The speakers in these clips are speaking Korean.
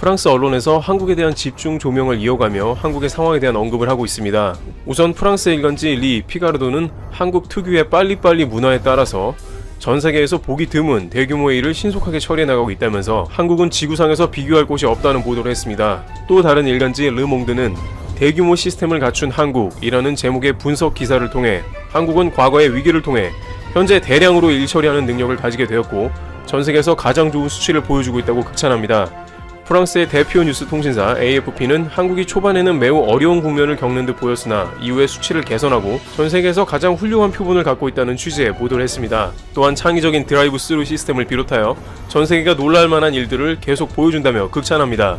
프랑스 언론에서 한국에 대한 집중 조명을 이어가며 한국의 상황에 대한 언급을 하고 있습니다. 우선 프랑스 일간지 리 피가르도는 한국 특유의 빨리빨리 문화에 따라서 전 세계에서 보기 드문 대규모의 일을 신속하게 처리해 나가고 있다면서 한국은 지구상에서 비교할 곳이 없다는 보도를 했습니다. 또 다른 일간지 르몽드는 대규모 시스템을 갖춘 한국이라는 제목의 분석 기사를 통해 한국은 과거의 위기를 통해 현재 대량으로 일 처리하는 능력을 가지게 되었고 전 세계에서 가장 좋은 수치를 보여주고 있다고 극찬합니다. 프랑스의 대표 뉴스 통신사 AFP는 한국이 초반에는 매우 어려운 국면을 겪는 듯 보였으나 이후에 수치를 개선하고 전 세계에서 가장 훌륭한 표본을 갖고 있다는 취지의 보도를 했습니다. 또한 창의적인 드라이브 스루 시스템을 비롯하여 전 세계가 놀랄 만한 일들을 계속 보여준다며 극찬합니다.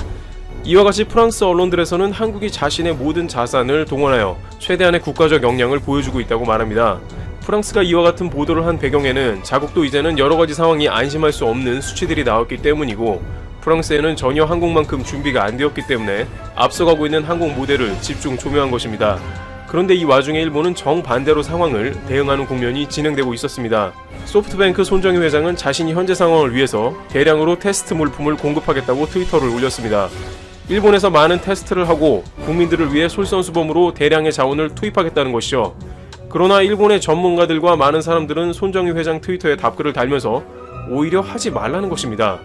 이와 같이 프랑스 언론들에서는 한국이 자신의 모든 자산을 동원하여 최대한의 국가적 역량을 보여주고 있다고 말합니다. 프랑스가 이와 같은 보도를 한 배경에는 자국도 이제는 여러가지 상황이 안심할 수 없는 수치들이 나왔기 때문이고 프랑스에는 전혀 한국만큼 준비가 안 되었기 때문에 앞서가고 있는 한국 모델을 집중 조명한 것입니다. 그런데 이 와중에 일본은 정반대로 상황을 대응하는 국면이 진행되고 있었습니다. 소프트뱅크 손정희 회장은 자신이 현재 상황을 위해서 대량으로 테스트 물품을 공급하겠다고 트위터를 올렸습니다. 일본에서 많은 테스트를 하고 국민들을 위해 솔선수범으로 대량의 자원을 투입하겠다는 것이죠. 그러나 일본의 전문가들과 많은 사람들은 손정희 회장 트위터에 답글을 달면서 오히려 하지 말라는 것입니다.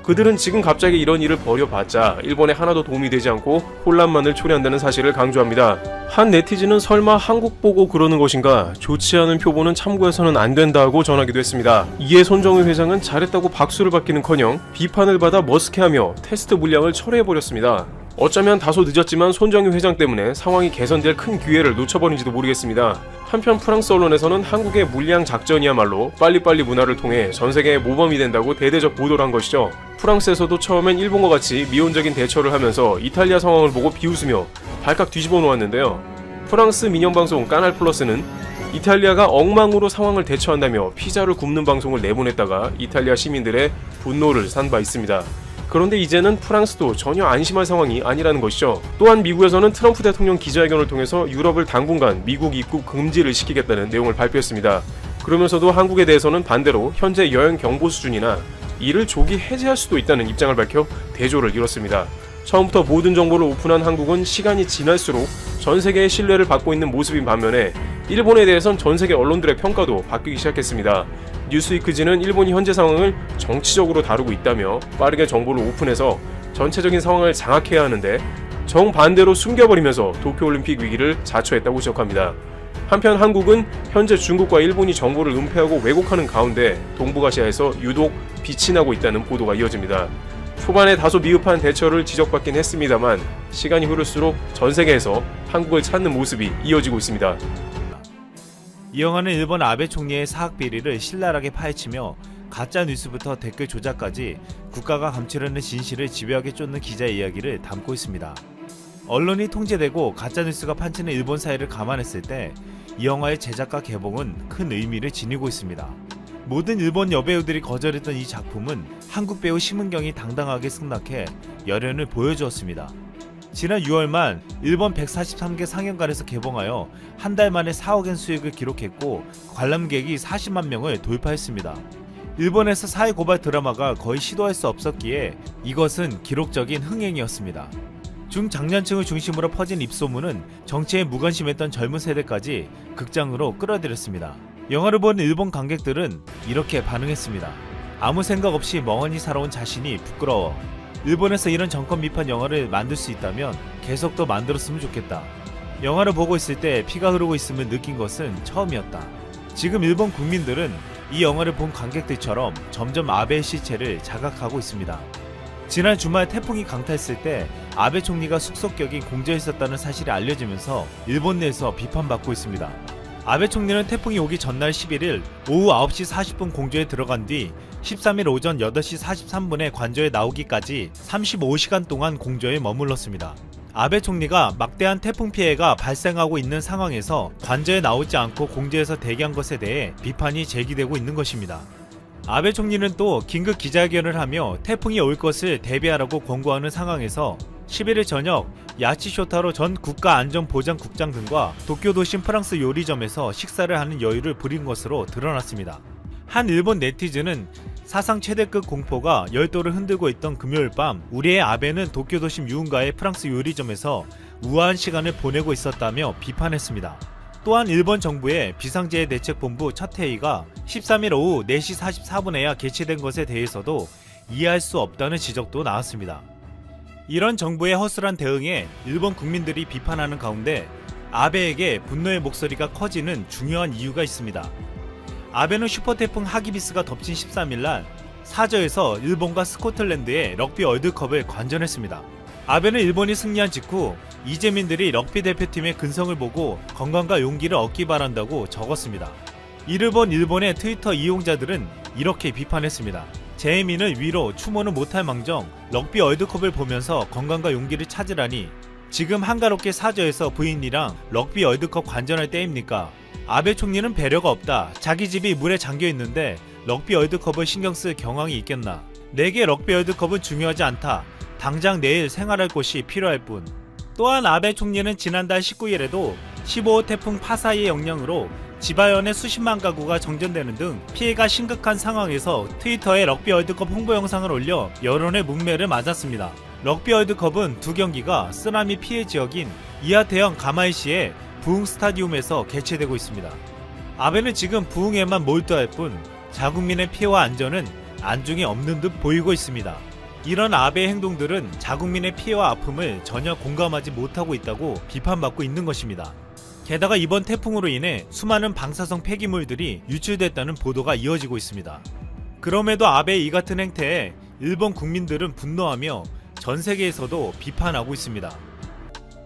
그들은 지금 갑자기 이런 일을 벌여봤자 일본에 하나도 도움이 되지 않고 혼란만을 초래한다는 사실을 강조합니다. 한 네티즌은 설마 한국 보고 그러는 것인가? 좋지 않은 표본은 참고해서는 안 된다고 전하기도 했습니다. 이에 손정희 회장은 잘했다고 박수를 받기는커녕 비판을 받아 머쓱해하며 테스트 물량을 철회해버렸습니다. 어쩌면 다소 늦었지만 손정희 회장 때문에 상황이 개선될 큰 기회를 놓쳐버린지도 모르겠습니다. 한편 프랑스 언론에서는 한국의 물량 작전이야말로 빨리빨리 문화를 통해 전세계의 모범이 된다고 대대적 보도를 한 것이죠. 프랑스에서도 처음엔 일본과 같이 미온적인 대처를 하면서 이탈리아 상황을 보고 비웃으며 발칵 뒤집어 놓았는데요. 프랑스 민영방송 까날 플러스는 이탈리아가 엉망으로 상황을 대처한다며 피자를 굽는 방송을 내보냈다가 이탈리아 시민들의 분노를 산 바 있습니다. 그런데 이제는 프랑스도 전혀 안심할 상황이 아니라는 것이죠. 또한 미국에서는 트럼프 대통령 기자회견을 통해서 유럽을 당분간 미국 입국 금지를 시키겠다는 내용을 발표했습니다. 그러면서도 한국에 대해서는 반대로 현재 여행 경보 수준이나 이를 조기 해제할 수도 있다는 입장을 밝혀 대조를 이뤘습니다. 처음부터 모든 정보를 오픈한 한국은 시간이 지날수록 전 세계의 신뢰를 받고 있는 모습인 반면에 일본에 대해선 전 세계 언론들의 평가도 바뀌기 시작했습니다. 뉴스위크지는 일본이 현재 상황을 정치적으로 다루고 있다며 빠르게 정보를 오픈해서 전체적인 상황을 장악해야 하는데 정반대로 숨겨버리면서 도쿄올림픽 위기를 자초했다고 지적합니다. 한편 한국은 현재 중국과 일본이 정보를 은폐하고 왜곡하는 가운데 동북아시아에서 유독 빛이 나고 있다는 보도가 이어집니다. 초반에 다소 미흡한 대처를 지적받긴 했습니다만 시간이 흐를수록 전 세계에서 한국을 찾는 모습이 이어지고 있습니다. 이 영화는 일본 아베 총리의 사학 비리를 신랄하게 파헤치며 가짜 뉴스부터 댓글 조작까지 국가가 감추려는 진실을 집요하게 쫓는 기자의 이야기를 담고 있습니다. 언론이 통제되고 가짜 뉴스가 판치는 일본 사회를 감안했을 때 이 영화의 제작과 개봉은 큰 의미를 지니고 있습니다. 모든 일본 여배우들이 거절했던 이 작품은 한국 배우 심은경이 당당하게 승낙해 열연을 보여주었습니다. 지난 6월 말 일본 143개 상영관에서 개봉하여 한 달 만에 4억엔 수익을 기록했고 관람객이 40만 명을 돌파했습니다. 일본에서 사회 고발 드라마가 거의 시도할 수 없었기에 이것은 기록적인 흥행이었습니다. 중장년층을 중심으로 퍼진 입소문은 정치에 무관심했던 젊은 세대까지 극장으로 끌어들였습니다. 영화를 본 일본 관객들은 이렇게 반응했습니다. 아무 생각 없이 멍하니 살아온 자신이 부끄러워. 일본에서 이런 정권 비판 영화를 만들 수 있다면 계속 더 만들었으면 좋겠다. 영화를 보고 있을 때 피가 흐르고 있음을 느낀 것은 처음이었다. 지금 일본 국민들은 이 영화를 본 관객들처럼 점점 아베의 시체를 자각하고 있습니다. 지난 주말 태풍이 강타했을 때 아베 총리가 숙소격인 공저에 있었다는 사실이 알려지면서 일본 내에서 비판받고 있습니다. 아베 총리는 태풍이 오기 전날 11일 오후 9시 40분 공조에 들어간 뒤 13일 오전 8시 43분에 관저에 나오기까지 35시간 동안 공조에 머물렀습니다. 아베 총리가 막대한 태풍 피해가 발생하고 있는 상황에서 관저에 나오지 않고 공조에서 대기한 것에 대해 비판이 제기되고 있는 것입니다. 아베 총리는 또 긴급 기자회견을 하며 태풍이 올 것을 대비하라고 권고하는 상황에서 11일 저녁 야치쇼타로 전 국가안전보장국장 등과 도쿄 도심 프랑스 요리점에서 식사를 하는 여유를 부린 것으로 드러났습니다. 한 일본 네티즌은 사상 최대급 공포가 열도를 흔들고 있던 금요일 밤, 우리의 아베는 도쿄 도심 유흥가의 프랑스 요리점에서 우아한 시간을 보내고 있었다며 비판했습니다. 또한 일본 정부의 비상재해대책본부 첫 회의가 13일 오후 4시 44분에야 개최된 것에 대해서도 이해할 수 없다는 지적도 나왔습니다. 이런 정부의 허술한 대응에 일본 국민들이 비판하는 가운데 아베에게 분노의 목소리가 커지는 중요한 이유가 있습니다. 아베는 슈퍼태풍 하기비스가 덮친 13일날 사저에서 일본과 스코틀랜드의 럭비 월드컵을 관전했습니다. 아베는 일본이 승리한 직후 이재민들이 럭비 대표팀의 근성을 보고 건강과 용기를 얻기 바란다고 적었습니다. 이를 본 일본의 트위터 이용자들은 이렇게 비판했습니다. 재민을 위로 추모는 못할 망정 럭비 월드컵을 보면서 건강과 용기를 찾으라니 지금 한가롭게 사저에서 부인이랑 럭비 월드컵 관전할 때입니까? 아베 총리는 배려가 없다. 자기 집이 물에 잠겨 있는데 럭비 월드컵을 신경 쓸 경황이 있겠나? 내게 럭비 월드컵은 중요하지 않다. 당장 내일 생활할 곳이 필요할 뿐. 또한 아베 총리는 지난달 19일에도 15호 태풍 파사이의 영향으로 지바현의 수십만 가구가 정전되는 등 피해가 심각한 상황에서 트위터에 럭비 월드컵 홍보 영상을 올려 여론의 문매를 맞았습니다. 럭비 월드컵은 두 경기가 쓰나미 피해 지역인 이하태현 가마이시의 부흥 스타디움에서 개최되고 있습니다. 아베는 지금 부흥에만 몰두할 뿐 자국민의 피해와 안전은 안중에 없는 듯 보이고 있습니다. 이런 아베의 행동들은 자국민의 피해와 아픔을 전혀 공감하지 못하고 있다고 비판받고 있는 것입니다. 게다가 이번 태풍으로 인해 수많은 방사성 폐기물들이 유출됐다는 보도가 이어지고 있습니다. 그럼에도 아베의 이 같은 행태에 일본 국민들은 분노하며 전 세계에서도 비판하고 있습니다.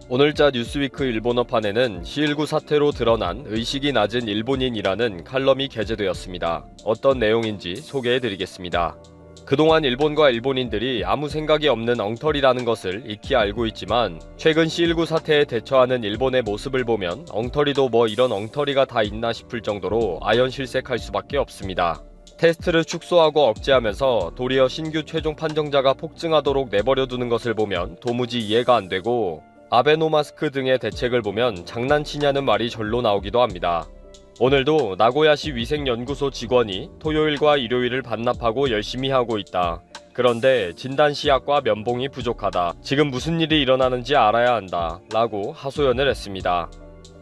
오늘자 뉴스위크 일본어판에는 시일구 사태로 드러난 의식이 낮은 일본인이라는 칼럼이 게재되었습니다. 어떤 내용인지 소개해드리겠습니다. 그동안 일본과 일본인들이 아무 생각이 없는 엉터리라는 것을 익히 알고 있지만 최근 시일구 사태에 대처하는 일본의 모습을 보면 엉터리도 뭐 이런 엉터리가 다 있나 싶을 정도로 아연실색할 수밖에 없습니다. 테스트를 축소하고 억제하면서 도리어 신규 최종 판정자가 폭증하도록 내버려두는 것을 보면 도무지 이해가 안 되고 아베노마스크 등의 대책을 보면 장난치냐는 말이 절로 나오기도 합니다. 오늘도 나고야시 위생연구소 직원이 토요일과 일요일을 반납하고 열심히 하고 있다. 그런데 진단시약과 면봉이 부족하다. 지금 무슨 일이 일어나는지 알아야 한다. 라고 하소연을 했습니다.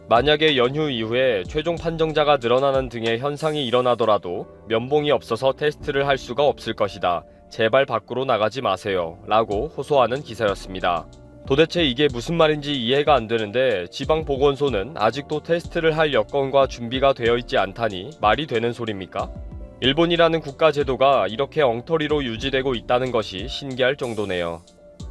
만약에 연휴 이후에 최종 판정자가 늘어나는 등의 현상이 일어나더라도 면봉이 없어서 테스트를 할 수가 없을 것이다. 제발 밖으로 나가지 마세요. 라고 호소하는 기사였습니다. 도대체 이게 무슨 말인지 이해가 안 되는데 지방보건소는 아직도 테스트를 할 여건과 준비가 되어 있지 않다니 말이 되는 소리입니까? 일본이라는 국가 제도가 이렇게 엉터리로 유지되고 있다는 것이 신기할 정도네요.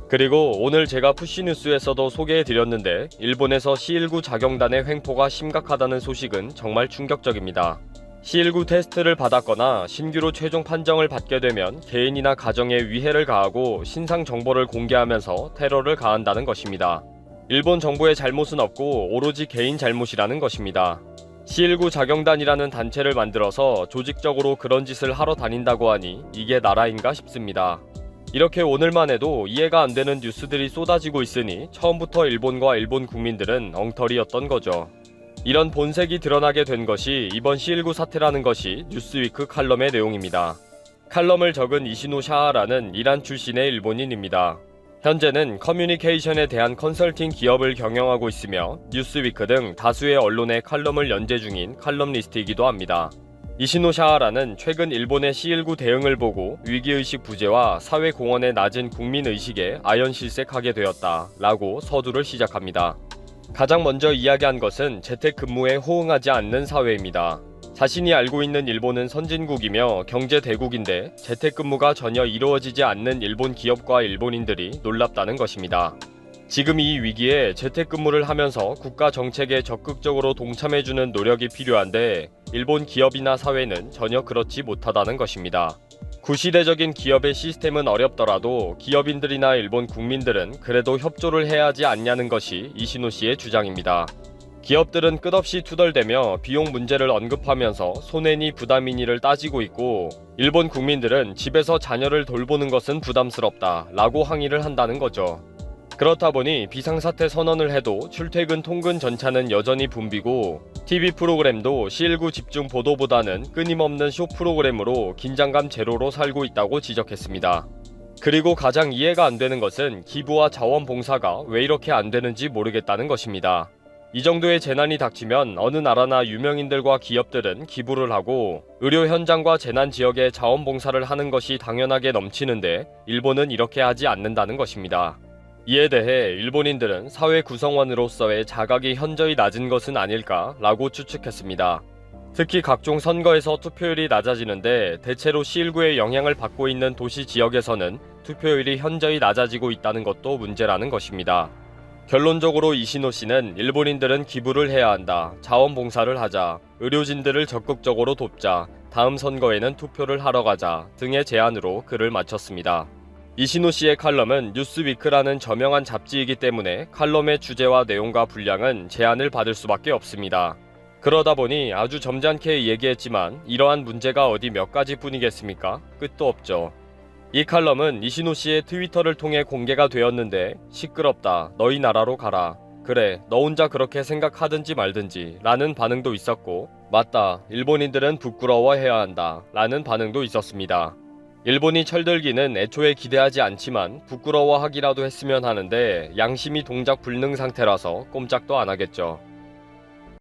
그리고 오늘 제가 푸시뉴스에서도 소개해드렸는데 일본에서 C19 작용단의 횡포가 심각하다는 소식은 정말 충격적입니다. C19 테스트를 받았거나 신규로 최종 판정을 받게 되면 개인이나 가정에 위해를 가하고 신상 정보를 공개하면서 테러를 가한다는 것입니다. 일본 정부의 잘못은 없고 오로지 개인 잘못이라는 것입니다. C19 작용단이라는 단체를 만들어서 조직적으로 그런 짓을 하러 다닌다고 하니 이게 나라인가 싶습니다. 이렇게 오늘만 해도 이해가 안 되는 뉴스들이 쏟아지고 있으니 처음부터 일본과 일본 국민들은 엉터리였던 거죠. 이런 본색이 드러나게 된 것이 이번 C19 사태라는 것이 뉴스위크 칼럼의 내용입니다. 칼럼을 적은 이시노 샤하라는 이란 출신의 일본인입니다. 현재는 커뮤니케이션에 대한 컨설팅 기업을 경영하고 있으며 뉴스위크 등 다수의 언론에 칼럼을 연재 중인 칼럼리스트이기도 합니다. 이시노 샤하라는 최근 일본의 C19 대응을 보고 위기의식 부재와 사회공헌의 낮은 국민의식에 아연실색하게 되었다 라고 서두를 시작합니다. 가장 먼저 이야기한 것은 재택근무에 호응하지 않는 사회입니다. 자신이 알고 있는 일본은 선진국이며 경제 대국인데 재택근무가 전혀 이루어지지 않는 일본 기업과 일본인들이 놀랍다는 것입니다. 지금 이 위기에 재택근무를 하면서 국가 정책에 적극적으로 동참해주는 노력이 필요한데 일본 기업이나 사회는 전혀 그렇지 못하다는 것입니다. 구시대적인 기업의 시스템은 어렵더라도 기업인들이나 일본 국민들은 그래도 협조를 해야 하지 않냐는 것이 이시노 씨의 주장입니다. 기업들은 끝없이 투덜대며 비용 문제를 언급하면서 손해니 부담이니를 따지고 있고 일본 국민들은 집에서 자녀를 돌보는 것은 부담스럽다 라고 항의를 한다는 거죠. 그렇다 보니 비상사태 선언을 해도 출퇴근 통근 전차는 여전히 붐비고 TV 프로그램도 C19 집중 보도보다는 끊임없는 쇼 프로그램으로 긴장감 제로로 살고 있다고 지적했습니다. 그리고 가장 이해가 안 되는 것은 기부와 자원봉사가 왜 이렇게 안 되는지 모르겠다는 것입니다. 이 정도의 재난이 닥치면 어느 나라나 유명인들과 기업들은 기부를 하고 의료 현장과 재난 지역에 자원봉사를 하는 것이 당연하게 넘치는데 일본은 이렇게 하지 않는다는 것입니다. 이에 대해 일본인들은 사회 구성원으로서의 자각이 현저히 낮은 것은 아닐까라고 추측했습니다. 특히 각종 선거에서 투표율이 낮아지는데 대체로 C19의 영향을 받고 있는 도시 지역에서는 투표율이 현저히 낮아지고 있다는 것도 문제라는 것입니다. 결론적으로 이시노 씨는 일본인들은 기부를 해야 한다, 자원봉사를 하자, 의료진들을 적극적으로 돕자, 다음 선거에는 투표를 하러 가자 등의 제안으로 글을 마쳤습니다. 이시노 씨의 칼럼은 뉴스위크라는 저명한 잡지이기 때문에 칼럼의 주제와 내용과 분량은 제한을 받을 수밖에 없습니다. 그러다 보니 아주 점잖게 얘기했지만 이러한 문제가 어디 몇 가지뿐이겠습니까? 끝도 없죠. 이 칼럼은 이시노 씨의 트위터를 통해 공개가 되었는데 시끄럽다, 너희 나라로 가라, 그래 너 혼자 그렇게 생각하든지 말든지 라는 반응도 있었고 맞다, 일본인들은 부끄러워해야 한다 라는 반응도 있었습니다. 일본이 철들기는 애초에 기대하지 않지만 부끄러워하기라도 했으면 하는데 양심이 동작 불능 상태라서 꼼짝도 안 하겠죠.